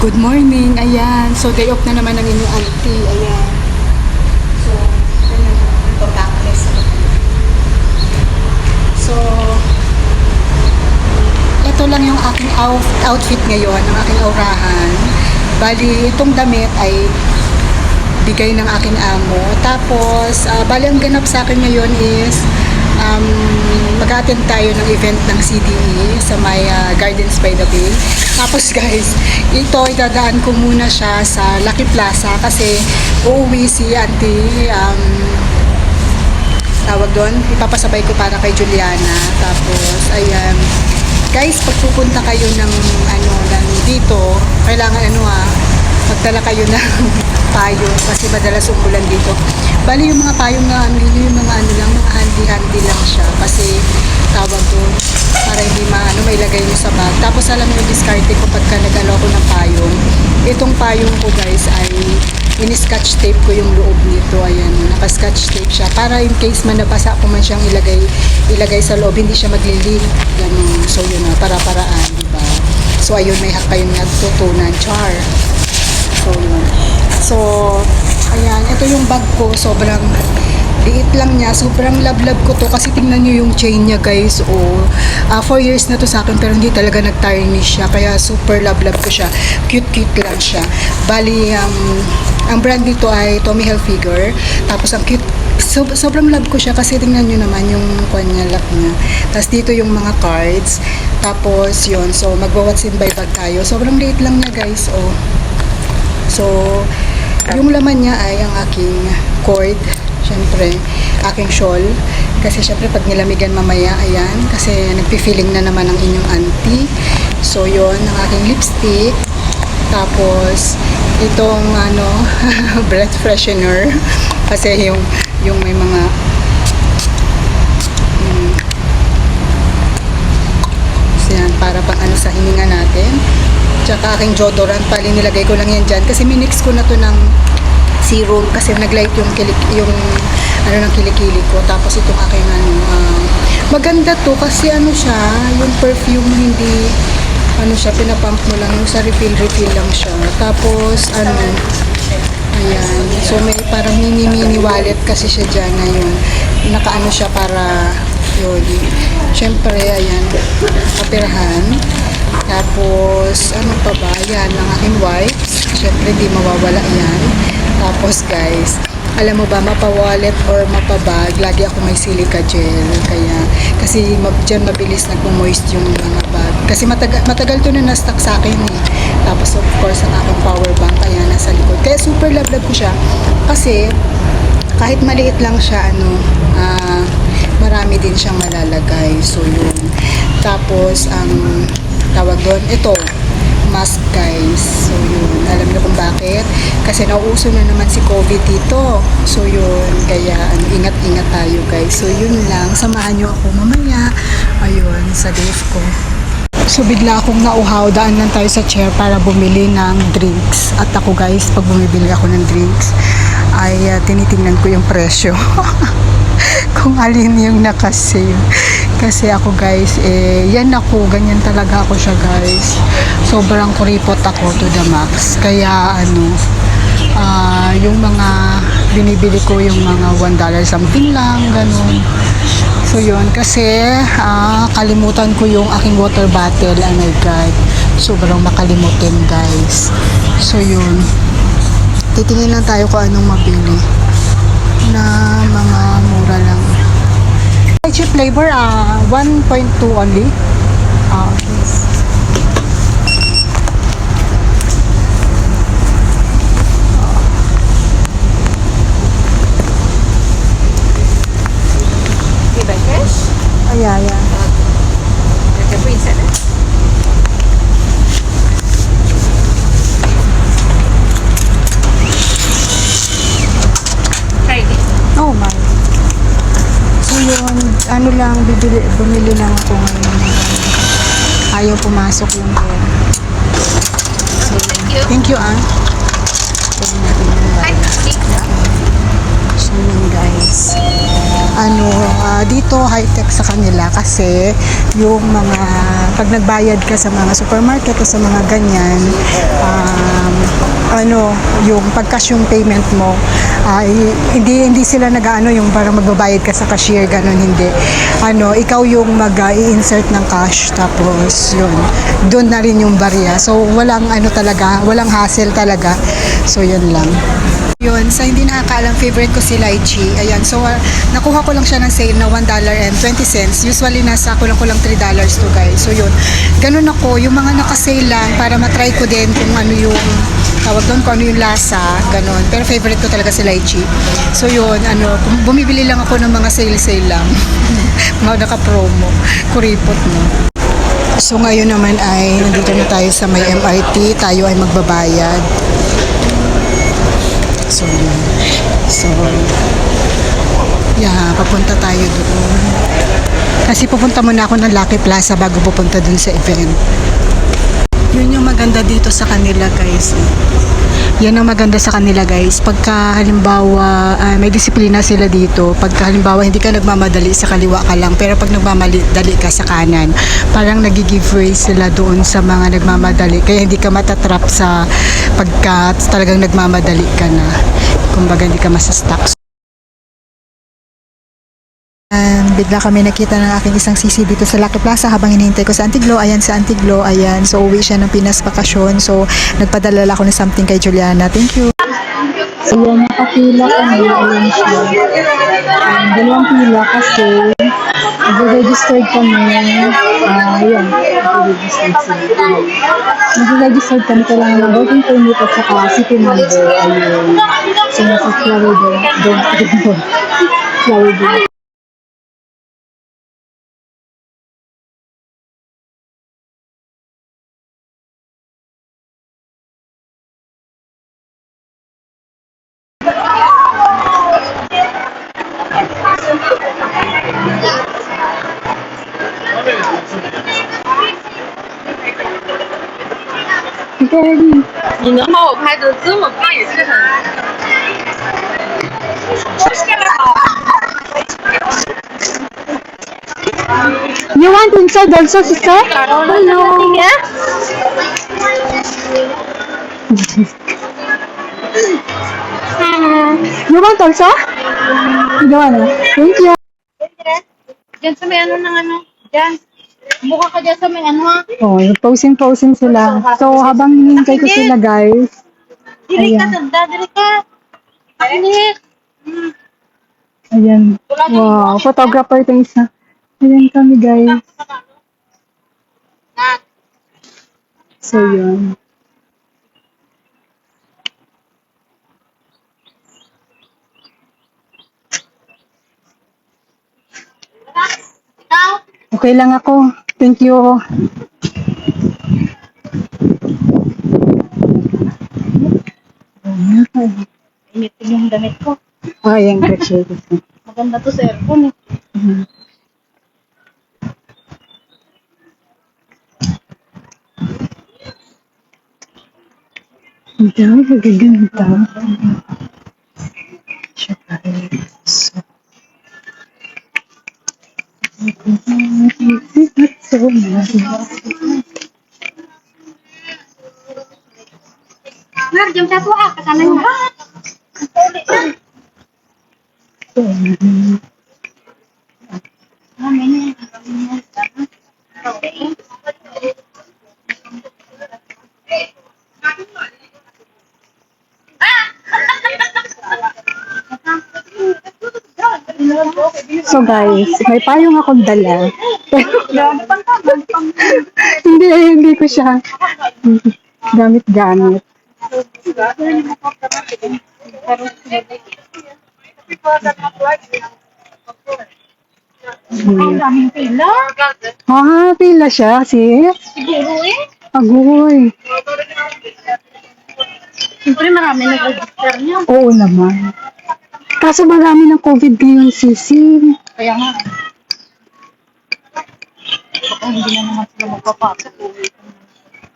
Good morning, ayan. So, day off na naman ng inyong auntie, ayan. So, ayan, ito backless. So, ito lang yung aking outfit ngayon, ang aking aurahan. Bali, itong damit ay bigay ng aking amo. Tapos, bali ang ganap sa akin ngayon is mag-attend tayo ng event ng CDE sa may Gardens by the Bay. Tapos guys, ito idadaan ko muna siya sa Lucky Plaza kasi uuwi si auntie, tawag doon, ipapasabay ko para kay Juliana. Tapos, ayan. Guys, pag pupunta kayo ng dito, kailangan magdala kayo ng payong kasi madalas umulan dito. Bali yung mga payong na yung mga mga handy-handy lang siya kasi tawag doon para hindi mailagay nyo sa bag. Tapos alam nyo, diskarte ko pagka nag-alok ko ng payong. Itong payong ko guys ay in-scotch tape ko yung loob nito. Ayan, naka-scotch tape siya para in case man nabasa ko man siyang ilagay sa loob, hindi siya magli-leak. Ganun. So yun na, para-paraan, diba? So ayun, may hak kayong nagtutunan. Char. So yun. So, ayan, ito yung bag ko, sobrang liit lang niya, sobrang love ko to kasi tingnan nyo yung chain niya guys. 4 years na to sa akin pero hindi talaga nag-tarnish siya, kaya super love ko siya, cute lang siya. Bali, ang brand dito ay Tommy Hilfiger. Tapos ang cute, sobrang love ko siya kasi tingnan nyo naman yung kanya lock niya. Tapos dito yung mga cards. Tapos yun, so magwa-what's in by bag tayo, sobrang liit lang niya guys. So yung laman niya ay ang aking cord, syempre, aking shawl. Kasi syempre pag nilamigan mamaya, ayan, kasi nagpi-feeling na naman ang inyong auntie. So yun, ang aking lipstick. Tapos itong breath freshener. Kasi yung may mga yan, para pang sa hininga natin. Tsaka aking deodorant, pali nilagay ko lang yan dyan kasi minix ko na to ng serum kasi naglight yung ng kilikili ko. Tapos itong aking maganda to kasi siya, yung perfume hindi siya, pinapump mo lang, yung sa refill lang siya. Tapos ayan, so may parang mini wallet kasi siya dyan na yun, siya para yun, syempre ayan, kapirahan. Tapos, pa ba? Yan, ang aking wipes. Siyempre, di mawawala yan. Tapos, guys, alam mo ba, mapa-wallet or mapa-bag, lagi ako may silica gel. Kasi dyan mabilis nagmo-moist yung mga bag. Kasi matagal to na na-stock sa akin eh. Tapos, of course, ang aking power bank, ayan, nasa likod. Kaya super love ko siya. Kasi, kahit maliit lang siya, marami din siyang malalagay. So, yun. Tapos, tawag doon, ito, mask guys. So yun, alam niyo kung bakit? Kasi nauuso na naman si COVID dito. So yun, kaya ingat-ingat tayo guys. So yun lang, samahan niyo ako mamaya. Ayun, sa live ko. So bigla akong nauhaw, daan lang tayo sa chair para bumili ng drinks. At ako guys, pag bumibili ako ng drinks, ay tinitingnan ko yung presyo. Kung alin yung nakasave. Kasi ako guys, ganyan talaga ako siya guys. Sobrang kuripot ako to the max. Kaya yung mga binibili ko yung mga $1 something lang, ganun. So yun, kasi kalimutan ko yung aking water bottle. Oh my god, sobrang makalimutin guys. So yun, titingin lang tayo kung anong mabili na mga mura lang. Cheap flavor, 1.2 only. Yes. Diba, Trish? Oh, yeah. The Queen Center. Try this. Oh my. So yun, bumili lang ako ngayon. Ayaw pumasok yung hair. So, thank you. Pwede natin yung Hi, So yun guys. guys. Dito high-tech sa kanila kasi yung mga pag nagbayad ka sa mga supermarket o sa mga ganyan, yung pag-cash yung payment mo, hindi sila nag-ano yung parang magbabayad ka sa cashier, ganun, hindi. Ikaw yung mag-i-insert ng cash, tapos yun, doon na rin yung barya. So walang walang hassle talaga. So yun lang. Yun, sa hindi nakakaalam, favorite ko si lychee. Ayan, so nakuha ko lang siya ng sale na $1.20. Usually nasa kulang $3 to guys. So yun, ganun ako, yung mga nakasale lang para matry ko din kung ano yung tawag doon, kung ano yung lasa, ganun. Pero favorite ko talaga si lychee. So yun, bumibili lang ako ng mga sale lang. Mga naka-promo, kuripot mo. So ngayon naman ay nandito na tayo sa may MRT, tayo ay magbabayad. So, papunta tayo doon. Kasi pupunta muna ako ng Lucky Plaza bago pupunta doon sa event. Yun yung maganda dito sa kanila, guys. Yan ang maganda sa kanila, guys. Pagka halimbawa, may disiplina sila dito. Pagka halimbawa, hindi ka nagmamadali sa kaliwa ka lang. Pero pag nagmamadali ka sa kanan, parang nag-give way sila doon sa mga nagmamadali. Kaya hindi ka matatrap sa pagka talagang nagmamadali ka na. Kumbaga, hindi ka masastuck. Bigla kami nakita ng aking isang sisi dito sa Lucky Plaza habang hinihintay ko sa Antiglo. Ayan sa Antiglo, ayan. So, uwi siya ng Pinas bakasyon. So, nagpadala ako ng something kay Juliana. Thank you. Ayan, nakapila kami. Ayan siya. Dalawang pila kasi nag-registered kami. Ayan, nag-registered sila. Nag-registered kami. Kailangan ng working permit at saka city number. Ayan. So, nasa Florida. Florida. Daddy. 你能把我拍的这么胖也是很。You want inside also, sister? Hello. You want also? You want? Thank you. Diyan sa may ano ng ano. Diyan. Buka ka dyan sa may ano ha. Oh, posing sila. So, habang hinihintay ko sila, guys. Dili ka, Ayan. tanda. Dili ka. Anik. Ayan. Wow, photographer tayo isa. Ayan kami, guys. So, yun. Okay lang ako. Thank you. Init yung damit ko. Ayan, kasi. Maganda to sa aircon eh. Ang dami kagaganda. Siya guys. So nice. Mar, jam 1 ah. Kasama niya. So nice. So guys, may payong akong dala. hindi ko siya gamit-gamit. Ang daming pila. Pila siya, sis. Siguro eh. Agoy. Siyempre marami nag-register niya. Oo naman. Kaso marami ng COVID ngayon, sisi. Kaya nga. Baka hindi na naman sila magpapasok.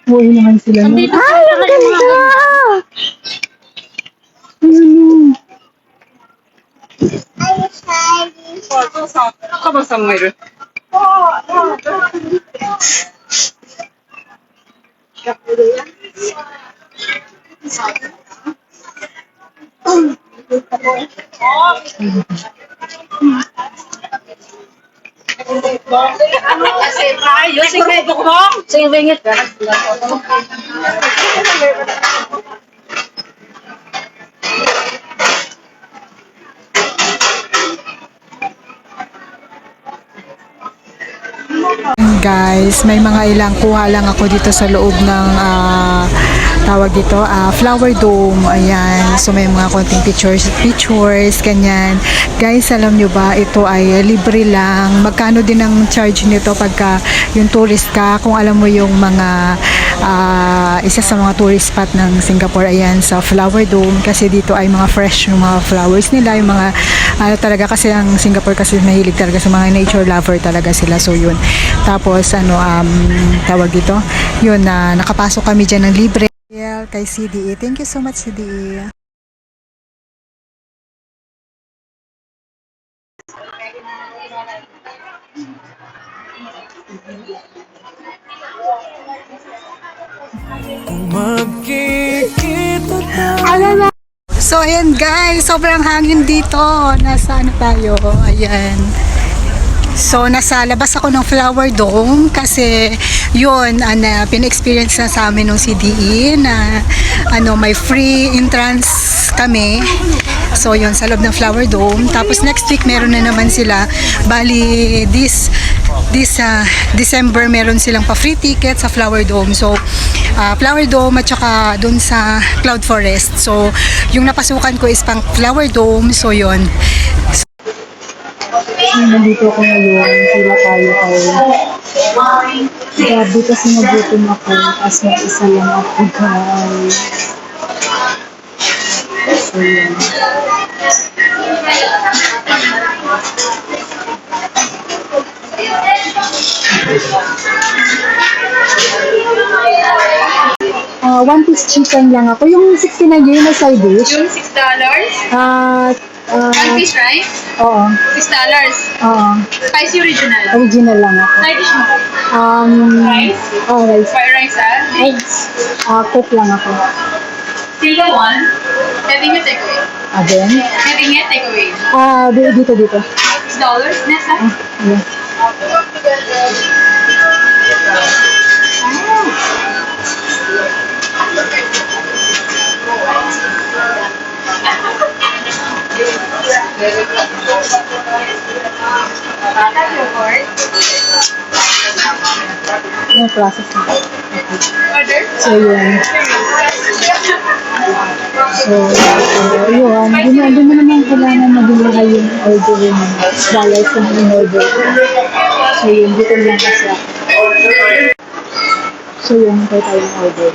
Uwi naman sila. Nandito Ay, ang ganda! Ano? カバさんもいる。Guys, may mga ilang kuha lang ako dito sa loob ng tawag dito, flower dome. Ayan. So may mga konting pictures, ganyan. Guys, alam nyo ba, ito ay libre lang. Magkano din ang charge nito pagka yung tourist ka, kung alam mo yung mga isa sa mga tourist spot ng Singapore, ayan, sa flower dome, kasi dito ay mga fresh yung mga flowers nila, yung mga talaga, kasi ang Singapore kasi mahilig talaga sa mga nature lover talaga sila. So yun, tapos tawag dito, yun, nakapasok kami dyan ng libre kay CDE. Thank you so much, CDE. So ayan guys, sobrang hangin dito. Nasa ano tayo? Ayan. So nasa labas ako ng flower dome kasi yun, pina-experience na sa amin ng CDE na may free entrance kami. So yun, sa loob ng flower dome. Tapos next week meron na naman sila. Bali this December meron silang pa free ticket sa flower dome. So flower dome at saka dun sa cloud forest. So yung napasukan ko is pang flower dome. So yun. Nandito ako ngayon, sila tayo grabe kasi nagutom ako, tapos may isa lang ako guys. So yun. One piece chicken lang ako. Yung 69 yun na side dish. Yung $6. One piece rice? Oo. $6. Oo. Spicy original. Original lang ako. Side dish mo? Rice? Rice. Fried rice Next. Cook lang ako. Single one. Pwede nyo take away. Again? Pwede nyo take away. Dito. $6. Nasa? Yeah. Yung process na. Order? So, yun. So, yun. Hindi mo naman kailangan magbibigay yung order yung dollars na in-order. So, yun. Dito lang kasi ako. So, yun. Kaya tayo ng order.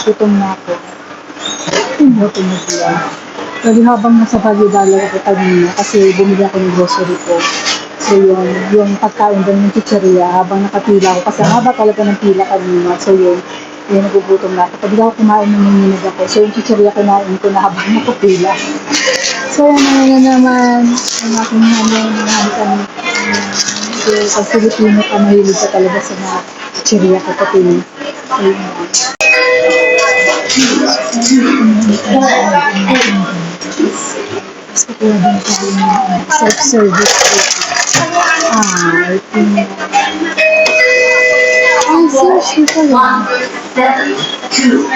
Gutom na ako. Gutom na sila. Lagi habang nasa Baguio Dollar ako kanina kasi bumili ako ng grocery ko. So yun, yung pagkain doon ng chicheria habang nakapila ako kasi haba talaga ng pila kanina. So yun, nagugutom na ako. Pag di ako kumain, nanginginig ako. So yung chicheria kinain ko na habang nakapila. So yun naman, ang aking kami. So sa Filipino ka, mahilig ka talaga sa mga chicheria ko pati. So yun. Gusto ko din sa self-service ko. Search ko lang. 172.